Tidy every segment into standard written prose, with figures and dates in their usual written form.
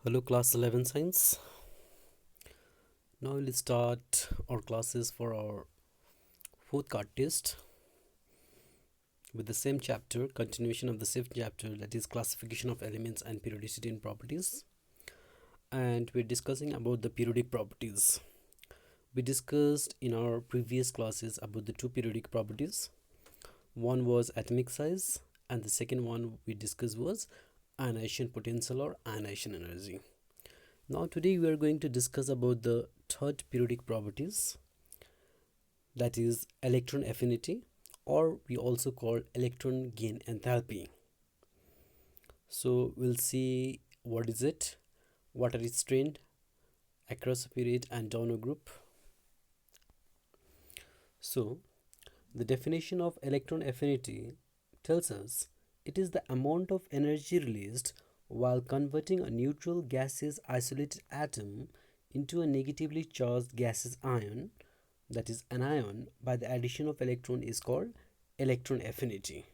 Hello class 11 science. Now we'll start our classes for our fourth card test with the same chapter, continuation of the same chapter, that is classification of elements and periodicity in properties. And we're discussing about the periodic properties. We discussed in our previous classes about the two periodic properties. One was atomic size and the second one we discussed was ionization potential or ionization energy. Now today we are going to discuss about the third periodic properties, that is electron affinity, or we also call electron gain enthalpy. So we'll see what is it, what are its trend across a period and down a group. So the definition of electron affinity tells us it is the amount of energy released while converting a neutral gaseous isolated atom into a negatively charged gaseous ion, that is anion, by the addition of electron is called electron affinity.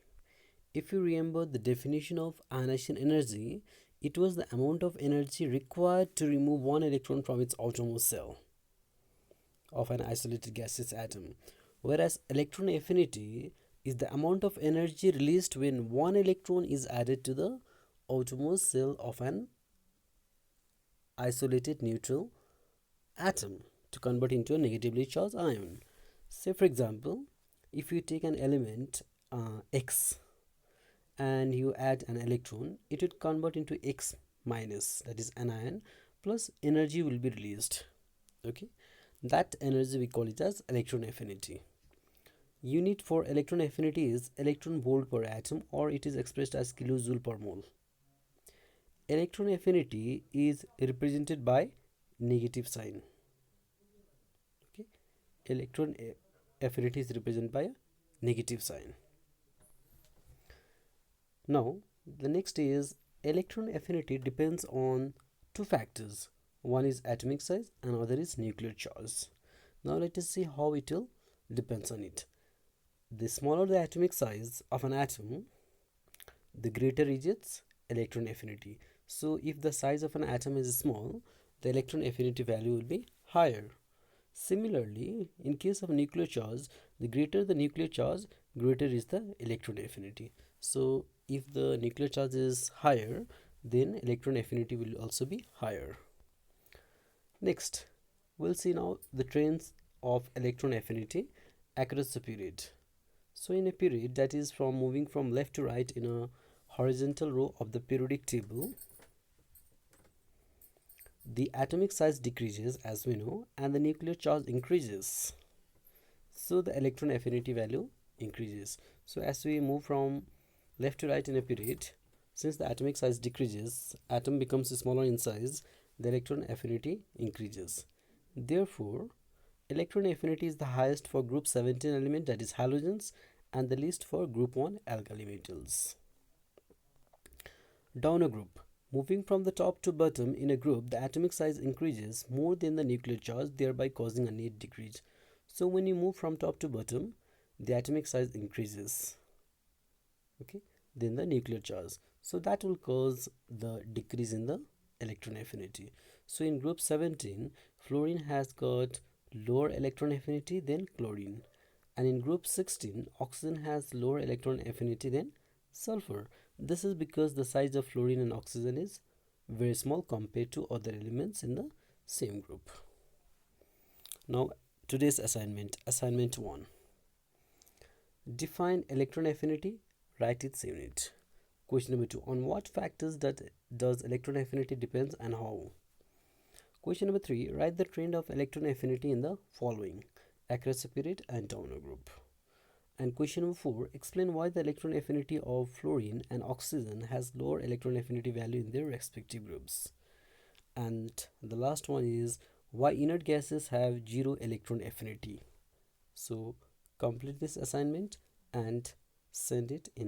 If you remember the definition of ionization energy, it was the amount of energy required to remove one electron from its outermost shell of an isolated gaseous atom, whereas electron affinity is the amount of energy released when one electron is added to the outermost shell of an isolated neutral atom to convert into a negatively charged ion. Say for example, if you take an element X and you add an electron, it would convert into X minus, that is anion, plus energy will be released. Okay, that energy we call it as electron affinity. Unit for electron affinity is electron volt per atom, or it is expressed as kilojoule per mole. Electron affinity is represented by negative sign. Okay, electron affinity is represented by a negative sign. Now the next is electron affinity depends on two factors. One is atomic size and other is nuclear charge. Now let us see how it will depends on it. The smaller the atomic size of an atom, the greater is its electron affinity. So if the size of an atom is small, the electron affinity value will be higher. Similarly, in case of nuclear charge, the greater the nuclear charge, greater is the electron affinity. So if the nuclear charge is higher, then electron affinity will also be higher. Next, we'll see now the trends of electron affinity across the period. So in a period, that is from moving from left to right in a horizontal row of the periodic table, the atomic size decreases as we know and the nuclear charge increases. So the electron affinity value increases. So as we move from left to right in a period, since the atomic size decreases, atom becomes smaller in size, the electron affinity increases. Therefore, electron affinity is the highest for group 17 element, that is halogens, and the least for group 1 alkali metals. Down a group. Moving from the top to bottom in a group, the atomic size increases more than the nuclear charge, thereby causing a net decrease. So when you move from top to bottom, the atomic size increases, okay, then the nuclear charge. So that will cause the decrease in the electron affinity. So in group 17, fluorine has got lower electron affinity than chlorine, and in group 16, oxygen has lower electron affinity than sulfur. This is because the size of fluorine and oxygen is very small compared to other elements in the same group. Now today's assignment 1. Define electron affinity, write its unit. Question number 2. On what factors does electron affinity depends and how? Question number 3. Write the trend of electron affinity in the following: across a period and down a group. And question number 4. Explain why the electron affinity of fluorine and oxygen has lower electron affinity value in their respective groups. And the last one is why inert gases have 0 electron affinity. So complete this assignment and send it in